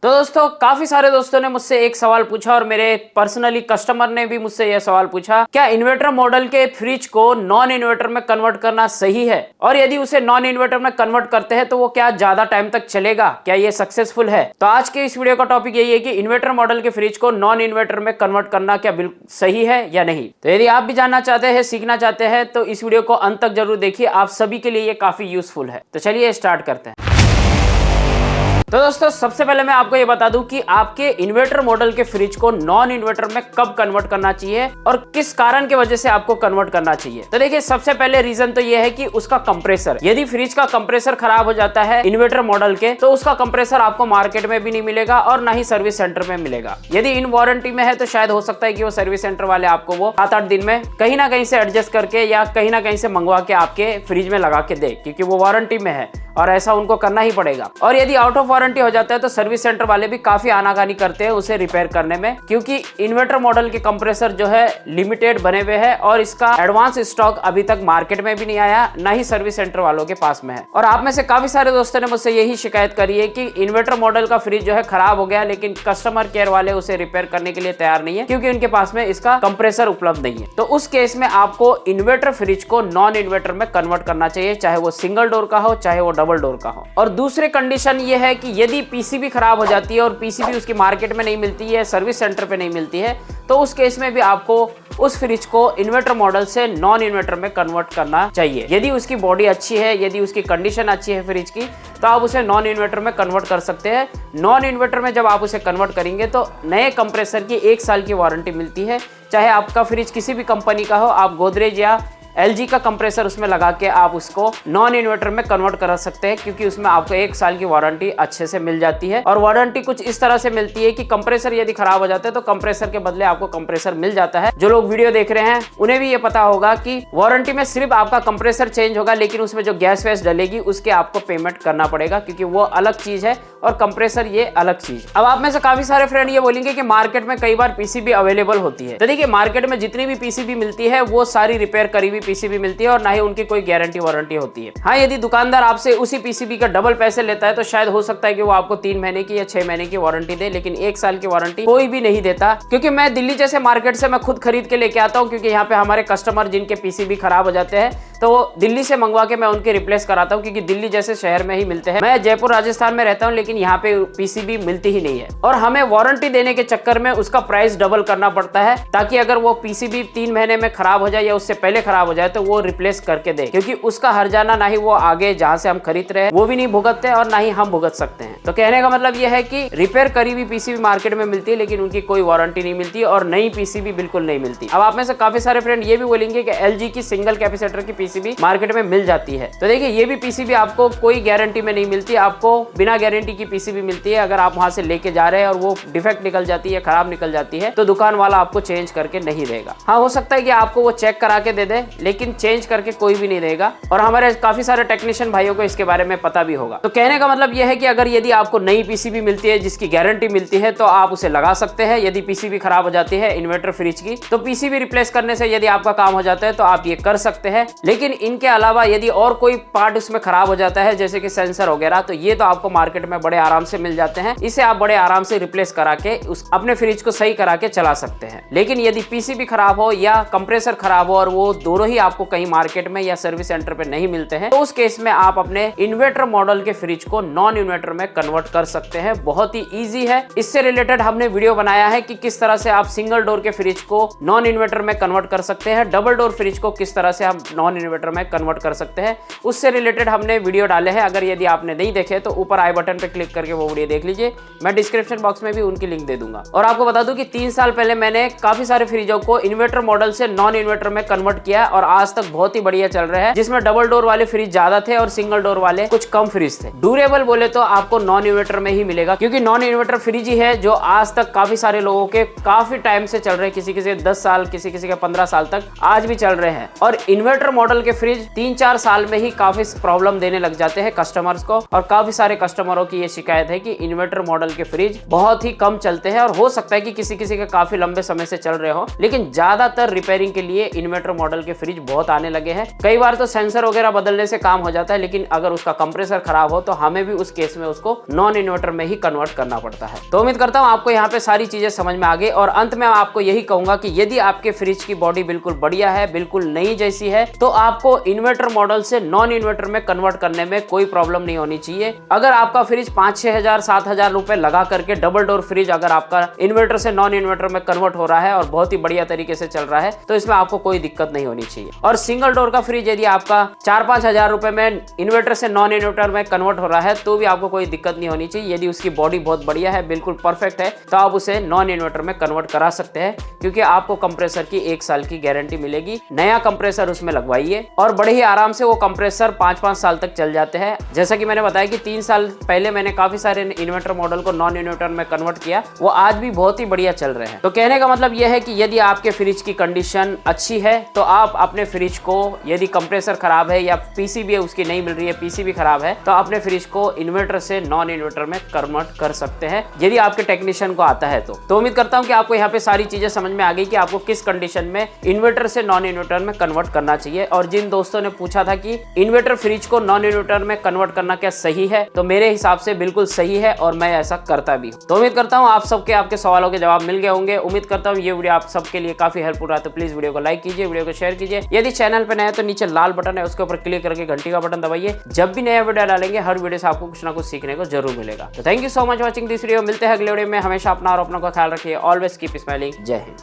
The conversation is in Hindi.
तो दोस्तों काफी सारे दोस्तों ने मुझसे एक सवाल पूछा और मेरे पर्सनली कस्टमर ने भी मुझसे यह सवाल पूछा, क्या इन्वर्टर मॉडल के फ्रिज को नॉन इन्वर्टर में कन्वर्ट करना सही है, और यदि उसे नॉन इन्वर्टर में कन्वर्ट करते हैं तो वो क्या ज्यादा टाइम तक चलेगा, क्या ये सक्सेसफुल है। तो आज के इस वीडियो का टॉपिक यही है कि इन्वर्टर मॉडल के फ्रिज को नॉन इन्वर्टर में कन्वर्ट करना क्या बिल्कुल सही है या नहीं। तो यदि आप भी जानना चाहते हैं, सीखना चाहते हैं, तो इस वीडियो को अंत तक जरूर देखिए, आप सभी के लिए ये काफी यूजफुल है। तो चलिए स्टार्ट करते हैं। तो दोस्तों सबसे पहले मैं आपको ये बता दूं कि आपके इन्वर्टर मॉडल के फ्रिज को नॉन इन्वर्टर में कब कन्वर्ट करना चाहिए और किस कारण की वजह से आपको कन्वर्ट करना चाहिए। तो देखिए सबसे पहले रीजन तो ये है कि उसका कंप्रेसर, यदि फ्रिज का कंप्रेसर खराब हो जाता है इन्वर्टर मॉडल के, तो उसका कंप्रेसर आपको मार्केट में भी नहीं मिलेगा और ना ही सर्विस सेंटर में मिलेगा। यदि इन वारंटी में है तो शायद हो सकता है कि वो सर्विस सेंटर वाले आपको वो 7-8 दिन में कहीं ना कहीं से एडजस्ट करके या कहीं ना कहीं से मंगवा के आपके फ्रिज में लगा के दे, क्योंकि वो वारंटी में है और ऐसा उनको करना ही पड़ेगा। और यदि आउट ऑफ वारंटी हो जाता है तो सर्विस सेंटर वाले भी काफी आनाकानी करते हैं उसे रिपेयर करने में, क्योंकि इन्वर्टर मॉडल के कंप्रेसर जो है लिमिटेड बने हुए हैं और इसका एडवांस स्टॉक अभी तक मार्केट में भी नहीं आया, ना ही सर्विस सेंटर वालों के पास में है। और आप में से काफी सारे दोस्तों ने मुझसे यही शिकायत करी है कि इन्वर्टर मॉडल का फ्रिज जो है खराब हो गया, लेकिन कस्टमर केयर वाले उसे रिपेयर करने के लिए तैयार नहीं है क्योंकि उनके पास में इसका कंप्रेसर उपलब्ध नहीं है। तो उस केस में आपको इन्वर्टर फ्रिज को नॉन इन्वर्टर में कन्वर्ट करना चाहिए, चाहे वो सिंगल डोर का हो चाहे वो डबल डोर का हो। और दूसरी कंडीशन ये है कि यदि पीसीबी खराब हो जाती है और पीसीबी उसकी मार्केट में नहीं मिलती है, सर्विस सेंटर पे नहीं मिलती है, तो उस केस में भी आपको उस फ्रिज को इन्वर्टर मॉडल से नॉन इन्वर्टर में कन्वर्ट करना चाहिए। यदि उसकी बॉडी अच्छी है, यदि उसकी कंडीशन अच्छी है फ्रिज की, तो आप उसे नॉन इन्वर्टर में कन्वर्ट कर सकते हैं। नॉन इन्वर्टर में जब आप उसे कन्वर्ट करेंगे तो नए कंप्रेसर की 1 साल की वारंटी मिलती है। चाहे आपका फ्रिज किसी भी कंपनी का हो, आप गोदरेज या LG का कंप्रेसर उसमें लगा के आप उसको नॉन इन्वर्टर में कन्वर्ट कर सकते हैं, क्योंकि उसमें आपको 1 साल की वारंटी अच्छे से मिल जाती है। और वारंटी कुछ इस तरह से मिलती है कि कंप्रेसर यदि खराब हो जाता है तो कंप्रेसर के बदले आपको कंप्रेसर मिल जाता है। जो लोग वीडियो देख रहे हैं उन्हें भी ये पता होगा कि वारंटी में सिर्फ आपका कंप्रेसर चेंज होगा, लेकिन उसमें जो गैस वैस डलेगी उसके आपको पेमेंट करना पड़ेगा, क्योंकि वो अलग चीज है और कंप्रेसर ये अलग चीज। अब आप में से काफी सारे फ्रेंड ये बोलेंगे कि मार्केट में कई बार पीसीबी अवेलेबल होती है। तो देखिए मार्केट में जितनी भी पीसीबी मिलती है वो सारी रिपेयर करी हुई पीसीबी मिलती है और ना ही उनकी कोई गारंटी वारंटी होती है। हाँ, यदि दुकानदार आपसे उसी पीसीबी का डबल पैसे लेता है तो शायद हो सकता है कि वो आपको 3 महीने की या 6 महीने की वारंटी दे, लेकिन 1 साल की वारंटी कोई भी नहीं देता। क्योंकि मैं दिल्ली जैसे मार्केट से मैं खुद खरीद के लेके आता हूँ, क्योंकि यहाँ पे हमारे कस्टमर जिनके पीसीबी खराब हो जाते हैं तो वो दिल्ली से मंगवा के मैं उनके रिप्लेस कराता हूँ, क्योंकि दिल्ली जैसे शहर में ही मिलते हैं। मैं जयपुर राजस्थान में रहता हूँ, लेकिन यहाँ पे पीसीबी मिलती ही नहीं है और हमें वारंटी देने के चक्कर में उसका प्राइस डबल करना पड़ता है, ताकि अगर वो पीसीबी 3 महीने में खराब हो जाए या उससे पहले खराब हो जाए तो वो रिप्लेस करके दे, क्योंकि उसका हर्जाना ना ही वो आगे जहां से हम खरीद रहे हैं वो भी नहीं भुगतते और ना ही हम भुगत सकते हैं। तो कहने का मतलब यह है कि रिपेयर करी हुई पीसीबी मार्केट में मिलती है, लेकिन उनकी कोई वारंटी नहीं मिलती और नई पीसीबी बिल्कुल नहीं मिलती। अब आप में से काफी सारे फ्रेंड ये भी बोलेंगे कि LG की सिंगल कैपेसिटर की पीसीबी मार्केट में मिल जाती है। तो देखिए ये भी पीसीबी आपको कोई गारंटी में नहीं मिलती, आपको बिना गारंटी की पीसीबी मिलती है। अगर आप वहां से लेके जा रहे हैं और वो डिफेक्ट निकल जाती है, खराब निकल जाती है, तो दुकान वाला आपको चेंज करके नहीं देगा। हाँ, हो सकता है कि आपको वो चेक करा के दे दे, लेकिन चेंज करके कोई भी नहीं देगा। और हमारे काफी सारे टेक्नीशियन भाइयों को इसके बारे में पता भी होगा। तो कहने का मतलब यह है कि अगर यदि आपको नई पीसीबी मिलती है जिसकी गारंटी मिलती है तो आप उसे लगा सकते हैं। यदि पीसीबी खराब हो जाती है इन्वर्टर फ्रिज की, तो पीसीबी रिप्लेस करने से यदि आपका काम हो जाता है तो आप ये कर सकते हैं। लेकिन इनके अलावा यदि और कोई पार्ट उसमें खराब हो जाता है, जैसे कि सेंसर वगैरह, तो ये तो आपको मार्केट में बड़े आराम से मिल जाते हैं। इसे आप बड़े आराम से रिप्लेस करा के अपने फ्रिज को सही करा के चला सकते हैं। लेकिन यदि पीसीबी खराब हो या कंप्रेसर खराब हो और वो दोनों ही आपको कहीं मार्केट में या सर्विस सेंटर पे नहीं मिलते हैं, तो उस केस में आप अपने इन्वर्टर मॉडल के फ्रिज को नॉन इन्वर्टर में कन्वर्ट कर सकते हैं। बहुत ही इजी है। इससे रिलेटेड हमने वीडियो बनाया है कि किस तरह से आप सिंगल डोर के फ्रिज को नॉन इन्वर्टर में कन्वर्ट कर सकते हैं, डबल डोर फ्रिज को किस तरह से हम नॉन इन्वर्टर में कन्वर्ट कर सकते हैं, उससे रिलेटेड हमने वीडियो डाले हैं। अगर यदि आपने नहीं देखे तो ऊपर आई बटन पे क्लिक करके वो वीडियो देख लीजिए, मैं डिस्क्रिप्शन बॉक्स में भी उनकी लिंक दे दूंगा। और आपको बता दूं कि 3 साल पहले मैंने काफी सारे फ्रिजों को इन्वर्टर मॉडल से नॉन इन्वर्टर में कन्वर्ट किया और आज तक बहुत ही बढ़िया चल रहे हैं, जिसमें डबल डोर वाले फ्रिज ज्यादा थे और सिंगल डोर वाले कुछ कम फ्रिज थे। ड्यूरेबल बोले तो आपको नॉन इन्वर्टर में ही मिलेगा, क्योंकि नॉन इन्वर्टर फ्रिज ही है जो आज तक काफी सारे लोगों के काफी टाइम से चल रहे हैं। किसी किसी 10 साल, किसी किसी के 15 साल तक आज भी चल रहे हैं। और इन्वर्टर मॉडल मॉडल के फ्रिज 3-4 साल में ही काफी प्रॉब्लम देने लग जाते हैं कस्टमर्स को, और काफी सारे कस्टमरों की ये शिकायत है कि इन्वर्टर मॉडल के फ्रिज बहुत ही कम चलते हैं, और हो सकता है कि किसी किसी के काफी लंबे समय से चल रहे हो, लेकिन ज्यादातर रिपेयरिंग के लिए इन्वर्टर मॉडल के फ्रिज बहुत आने लगे हैं। कई बार तो सेंसर वगैरह बदलने से काम हो जाता है, लेकिन अगर उसका कंप्रेसर खराब हो तो हमें भी उस केस में उसको नॉन इन्वर्टर में ही कन्वर्ट करना पड़ता है। तो उम्मीद करता हूँ आपको यहाँ पे सारी चीजें समझ में आ गई, और अंत में आपको यही कहूंगा कि यदि आपके फ्रिज की बॉडी बिल्कुल बढ़िया है, बिल्कुल नई जैसी है, तो आपको इन्वर्टर मॉडल से नॉन इन्वर्टर में कन्वर्ट करने में कोई प्रॉब्लम नहीं होनी चाहिए। अगर आपका फ्रिज 5-6 हजार 7 हजार रुपए लगा करके डबल डोर फ्रिज अगर आपका इन्वर्टर से नॉन इन्वर्टर में कन्वर्ट हो रहा है और बहुत ही बढ़िया तरीके से चल रहा है, तो इसमें आपको कोई दिक्कत नहीं होनी चाहिए। और सिंगल डोर का फ्रिज यदि आपका 4-5 हजार रुपए में इन्वर्टर से नॉन इन्वर्टर में कन्वर्ट हो रहा है, तो भी आपको कोई दिक्कत नहीं होनी चाहिए। यदि उसकी बॉडी बहुत बढ़िया है, बिल्कुल परफेक्ट है, तो आप उसे नॉन इन्वर्टर में कन्वर्ट करा सकते हैं, क्योंकि आपको कंप्रेसर की 1 साल की गारंटी मिलेगी। नया कंप्रेसर उसमें लगवाइए और बड़े ही आराम से वो कंप्रेसर 5-5 साल तक चल जाते हैं। जैसा कि मैंने बताया कि 3 साल पहले मैंने काफी सारे इन्वर्टर मॉडल को नॉन इन्वर्टर में कन्वर्ट किया, वो आज भी बहुत ही बढ़िया चल रहे हैं। तो कहने का मतलब यह है कि यदि आपके फ्रिज की कंडीशन अच्छी है, तो आप अपने फ्रिज को, यदि कंप्रेसर खराब है या पीसीबी उसकी नहीं मिल रही है, पीसीबी खराब है, तो अपने फ्रिज को इन्वर्टर से नॉन इन्वर्टर में कन्वर्ट कर सकते हैं, यदि आपके टेक्नीशियन को आता है तो उम्मीद करता हूं कि आपको यहाँ पे सारी चीजें समझ में आ गई कि आपको किस कंडीशन में इन्वर्टर से नॉन इन्वर्टर में कन्वर्ट करना चाहिए। और जिन दोस्तों ने पूछा था कि इन्वर्टर फ्रिज को नॉन इन्वर्टर में कन्वर्ट करना क्या सही है, तो मेरे हिसाब से बिल्कुल सही है, और मैं ऐसा करता भी हूं। तो उम्मीद करता हूं आप सबके आपके सवालों के जवाब मिल गए होंगे। उम्मीद करता हूं ये वीडियो आप सबके लिए काफी हेल्पफुल रहा। तो प्लीज वीडियो को लाइक कीजिए, वीडियो को शेयर कीजिए। यदि चैनल पे नए हैं तो नीचे लाल बटन है, उसके ऊपर क्लिक करके घंटी का बटन दबाइए। जब भी नया वीडियो डालेंगे, हर वीडियो से आपको कुछ ना कुछ सीखने को जरूर मिलेगा। तो thank you so much watching this video. मिलते हैं अगले वीडियो में। हमेशा अपना और अपनों का ख्याल रखिए। Always keep smiling. जय हिंद।